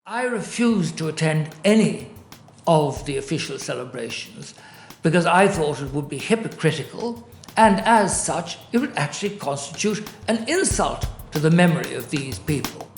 I refused to attend any of the official celebrations because I thought it would be hypocritical, and as such, it would actually constitute an insult to the memory of these people.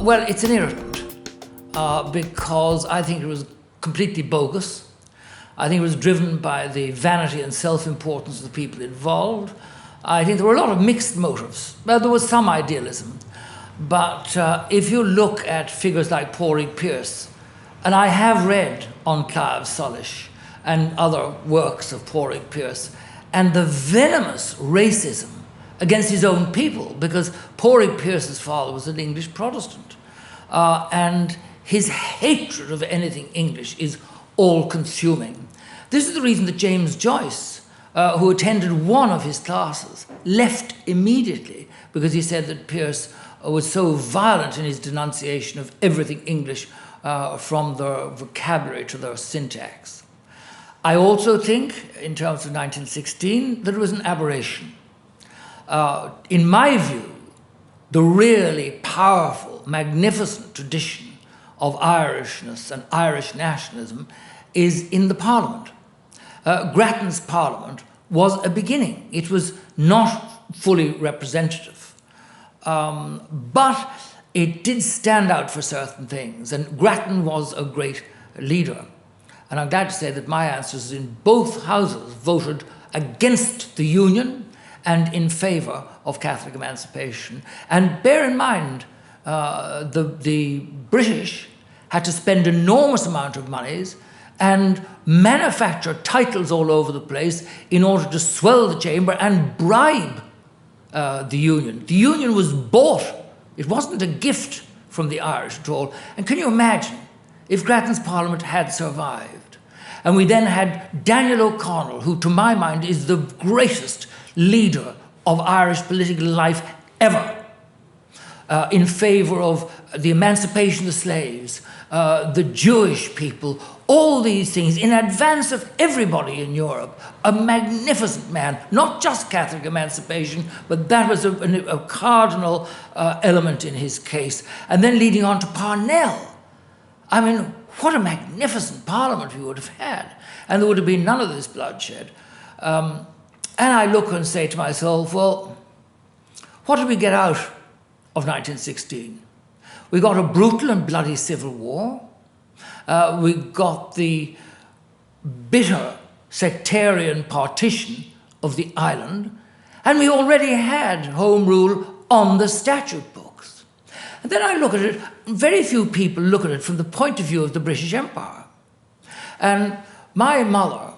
Well, it's an irritant because I think it was completely bogus. I think it was driven by the vanity and self-importance of the people involved. I think there were a lot of mixed motives. Well, there was some idealism. But if you look at figures like Pearse, and I have read On Clive Solish and other works of Pearse, and the venomous racism against his own people, because Pearse's father was an English Protestant. And his hatred of anything English is all-consuming. This is the reason that James Joyce, who attended one of his classes, left immediately because he said that Pearse was so violent in his denunciation of everything English, from their vocabulary to their syntax. I also think, in terms of 1916, that it was an aberration. In my view, the really powerful, magnificent tradition of Irishness and Irish nationalism is in the Parliament. Grattan's Parliament was a beginning. It was not fully representative, but it did stand out for certain things, and Grattan was a great leader. And I'm glad to say that my ancestors in both houses voted against the Union and in favour of Catholic emancipation. And bear in mind, the British had to spend enormous amount of monies and manufacture titles all over the place in order to swell the chamber and bribe the Union. The Union was bought. It wasn't a gift from the Irish at all. And can you imagine if Grattan's Parliament had survived? And we then had Daniel O'Connell, who to my mind is the greatest leader of Irish political life ever, in favour of the emancipation of the slaves, the Jewish people, all these things in advance of everybody in Europe. A magnificent man, not just Catholic emancipation, but that was a cardinal element in his case. And then leading on to Parnell. I mean, what a magnificent parliament we would have had. And there would have been none of this bloodshed. And I look and say to myself, well, what did we get out of 1916? We got a brutal and bloody civil war. We got the bitter sectarian partition of the island. And we already had Home Rule on the statute books. And then I look at it, very few people look at it from the point of view of the British Empire. And my mother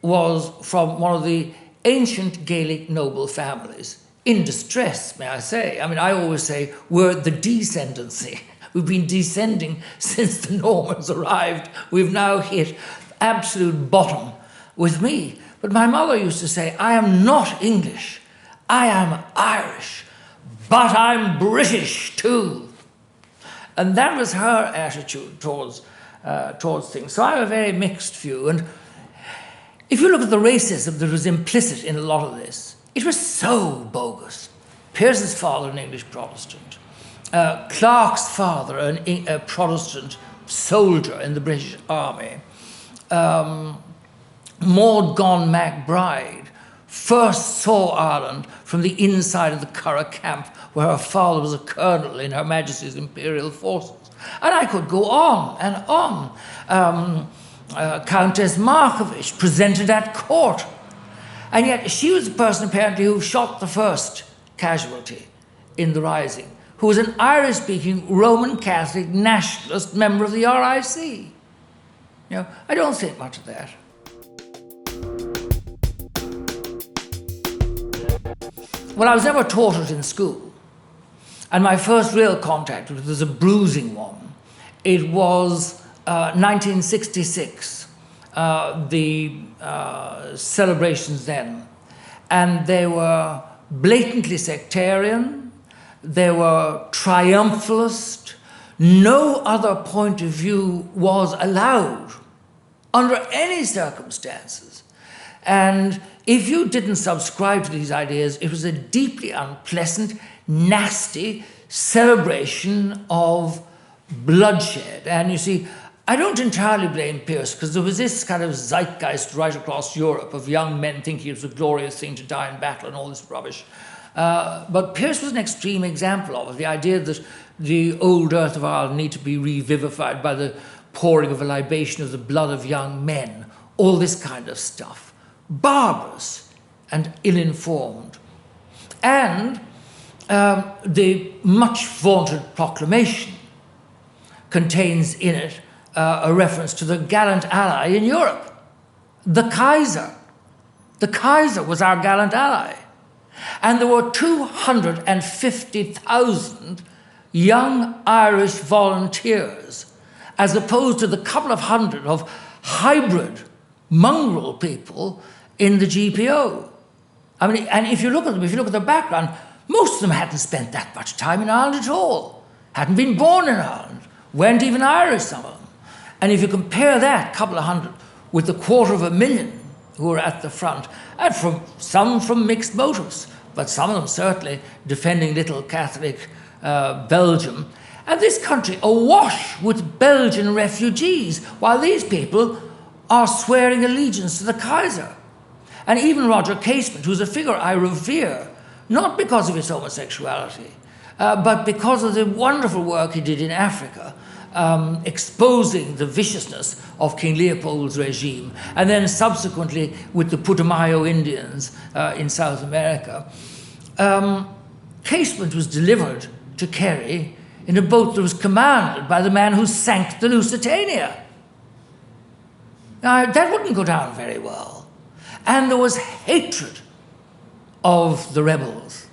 was from one of the ancient Gaelic noble families, in distress, may I say. I mean, I always say we're the descendancy. We've been descending since the Normans arrived. We've now hit absolute bottom with me. But my mother used to say, I am not English, I am Irish, but I'm British too. And that was her attitude towards things. So I have a very mixed view. And if you look at the racism that was implicit in a lot of this, it was so bogus. Pearse's father, an English Protestant. Clark's father, a Protestant soldier in the British Army. Maud Gon MacBride first saw Ireland from the inside of the Curragh camp, where her father was a colonel in Her Majesty's Imperial Forces. And I could go on and on. Countess Markovich presented at court. And yet she was the person apparently who shot the first casualty in the Rising, who was an Irish-speaking Roman Catholic nationalist member of the RIC. You know, I don't think much of that. Well, I was never taught it in school. And my first real contact with it was a bruising one. It was 1966, the celebrations then. And they were blatantly sectarian, they were triumphalist. No other point of view was allowed under any circumstances. And if you didn't subscribe to these ideas, it was a deeply unpleasant, nasty celebration of bloodshed. And you see, I don't entirely blame Pearse, because there was this kind of zeitgeist right across Europe of young men thinking it was a glorious thing to die in battle and all this rubbish. But Pearse was an extreme example of it, the idea that the old earth of Ireland need to be revivified by the pouring of a libation of the blood of young men, all this kind of stuff. Barbarous and ill-informed. And the much vaunted proclamation contains in it a reference to the gallant ally in Europe, the Kaiser. The Kaiser was our gallant ally. And there were 250,000 young Irish volunteers, as opposed to the couple of hundred of hybrid mongrel people in the GPO. I mean, and if you look at them, if you look at their background, most of them hadn't spent that much time in Ireland at all, hadn't been born in Ireland, weren't even Irish, some of them. And if you compare that couple of hundred with the 250,000 who were at the front, and some from mixed motives, but some of them certainly defending little Catholic Belgium, and this country awash with Belgian refugees, while these people are swearing allegiance to the Kaiser. And even Roger Casement, who's a figure I revere, not because of his homosexuality, but because of the wonderful work he did in Africa, exposing the viciousness of King Leopold's regime, and then subsequently with the Putumayo Indians in South America. Casement was delivered to Kerry in a boat that was commanded by the man who sank the Lusitania. Now, that wouldn't go down very well. And there was hatred of the rebels,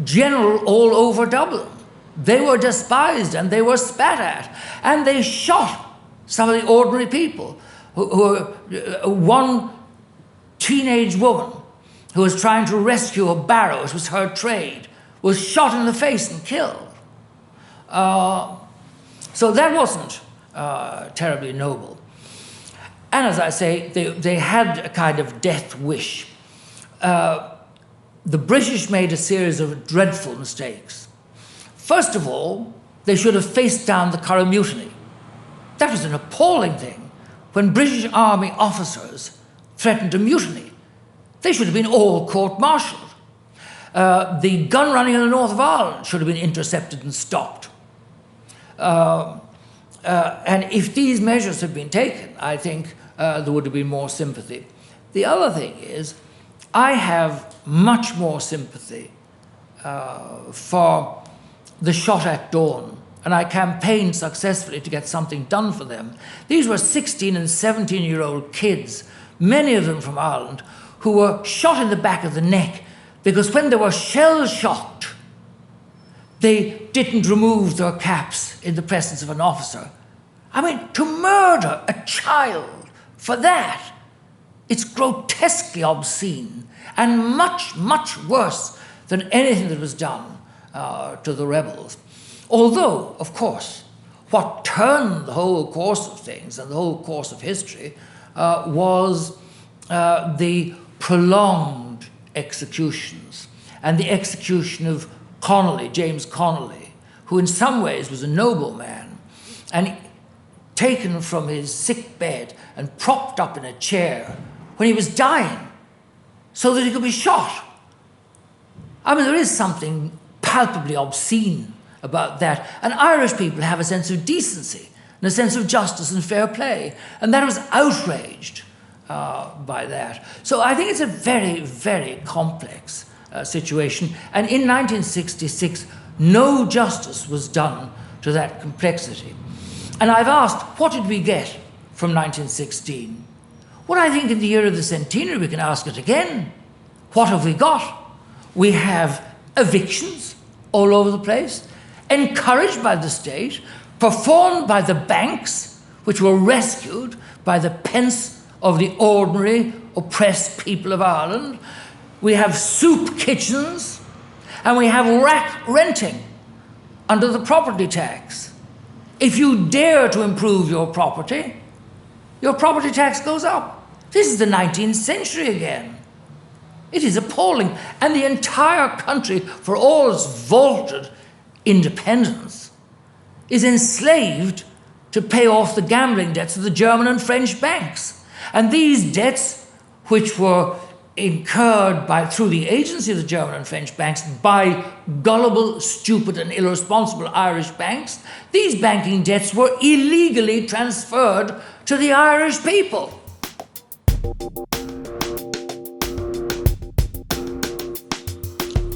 general all over Dublin. They were despised and they were spat at. And they shot some of the ordinary people. One teenage woman who was trying to rescue a barrow, it was her trade, was shot in the face and killed. So that wasn't terribly noble. And as I say, they had a kind of death wish. The British made a series of dreadful mistakes. First of all, they should have faced down the Curragh Mutiny. That was an appalling thing. When British Army officers threatened a mutiny, they should have been all court-martialed. The gun running in the north of Ireland should have been intercepted and stopped. And if these measures had been taken, I think there would have been more sympathy. The other thing is, I have much more sympathy for the Shot at Dawn, and I campaigned successfully to get something done for them. These were 16 and 17-year-old kids, many of them from Ireland, who were shot in the back of the neck because when they were shell-shocked, they didn't remove their caps in the presence of an officer. I mean, to murder a child for that, it's grotesquely obscene and much, much worse than anything that was done to the rebels. Although, of course, what turned the whole course of things and the whole course of history was the prolonged executions and the execution of Connolly, James Connolly, who in some ways was a noble man, and taken from his sick bed and propped up in a chair when he was dying so that he could be shot. I mean, there is something palpably obscene about that. And Irish people have a sense of decency and a sense of justice and fair play, and that was outraged by that. So I think it's a very, very complex situation. And in 1966, no justice was done to that complexity. And I've asked, what did we get from 1916? Well, I think in the year of the centenary, we can ask it again. What have we got? We have evictions all over the place, encouraged by the state, performed by the banks, which were rescued by the pence of the ordinary oppressed people of Ireland, we have soup kitchens, and we have rack renting under the property tax. If you dare to improve your property tax goes up. This is the 19th century again. It is appalling. And the entire country, for all its vaulted independence, is enslaved to pay off the gambling debts of the German and French banks. And these debts, which were incurred through the agency of the German and French banks by gullible, stupid, and irresponsible Irish banks, these banking debts were illegally transferred to the Irish people.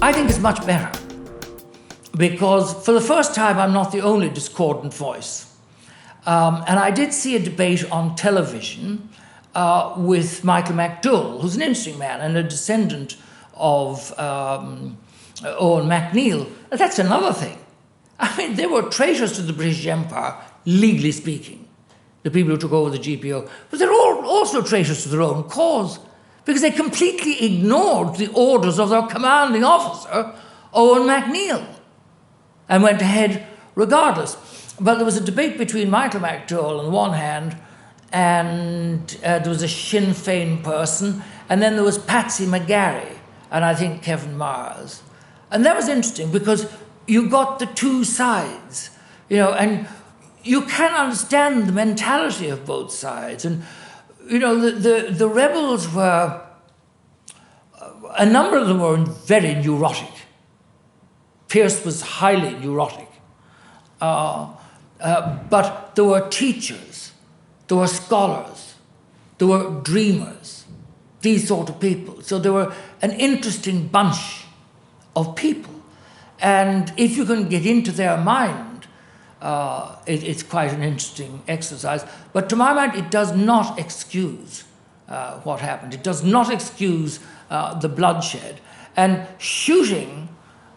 I think it's much better, because for the first time I'm not the only discordant voice. And I did see a debate on television with Michael McDowell, who's an interesting man and a descendant of Owen MacNeill. That's another thing. I mean, they were traitors to the British Empire, legally speaking, the people who took over the GPO. But they're all also traitors to their own cause, because they completely ignored the orders of their commanding officer, Owen MacNeill, and went ahead regardless. But there was a debate between Michael McDowell on the one hand, and there was a Sinn Féin person, and then there was Patsy McGarry, and I think Kevin Myers. And that was interesting because you got the two sides, and you can understand the mentality of both sides. And, the rebels were, a number of them were very neurotic. Pearse was highly neurotic. But there were teachers, there were scholars, there were dreamers, these sort of people. So they were an interesting bunch of people. And if you can get into their mind, it's quite an interesting exercise. But to my mind, it does not excuse what happened. It does not excuse the bloodshed. And shooting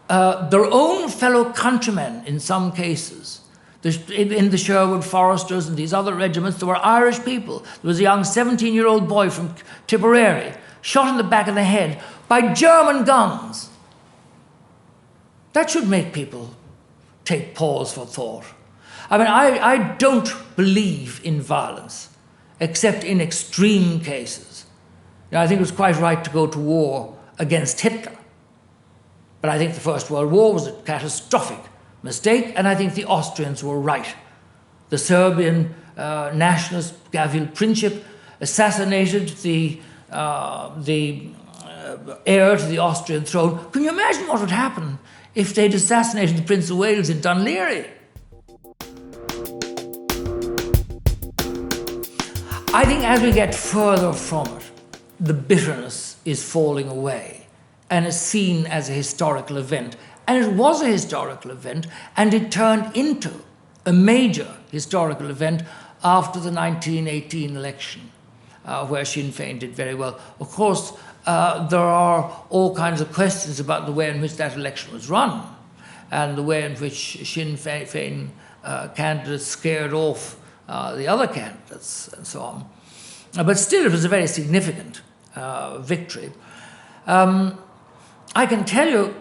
their own fellow countrymen in some cases. In the Sherwood Foresters and these other regiments, there were Irish people. There was a young 17-year-old boy from Tipperary shot in the back of the head by German guns. That should make people take pause for thought. I mean, I don't believe in violence, except in extreme cases. I think it was quite right to go to war against Hitler. But I think the First World War was a catastrophic mistake, and I think the Austrians were right. The Serbian nationalist Gavril Princip assassinated the heir to the Austrian throne. Can you imagine what would happen if they'd assassinated the Prince of Wales in Dunleary? I think as we get further from it, the bitterness is falling away and is seen as a historical event. And it was a historical event, and it turned into a major historical event after the 1918 election, where Sinn Féin did very well. Of course, there are all kinds of questions about the way in which that election was run, and the way in which Sinn Féin candidates scared off the other candidates, and so on. But still, it was a very significant victory. I can tell you,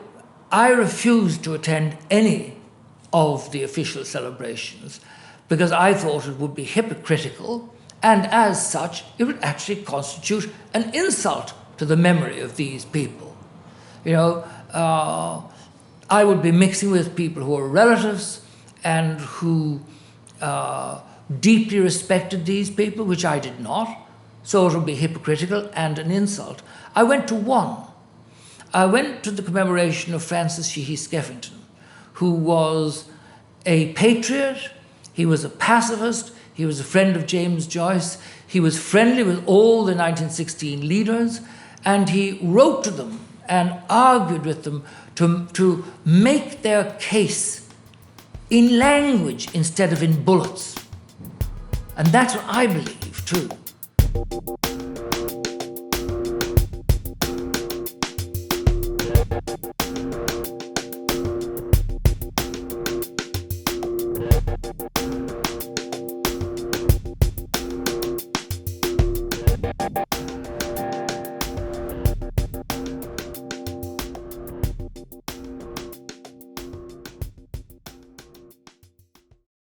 I refused to attend any of the official celebrations because I thought it would be hypocritical, and as such, it would actually constitute an insult to the memory of these people. I would be mixing with people who were relatives and who deeply respected these people, which I did not, so it would be hypocritical and an insult. I went to one. I went to the commemoration of Francis Sheehy Skeffington, who was a patriot, he was a pacifist, he was a friend of James Joyce, he was friendly with all the 1916 leaders, and he wrote to them and argued with them to make their case in language instead of in bullets. And that's what I believe, too.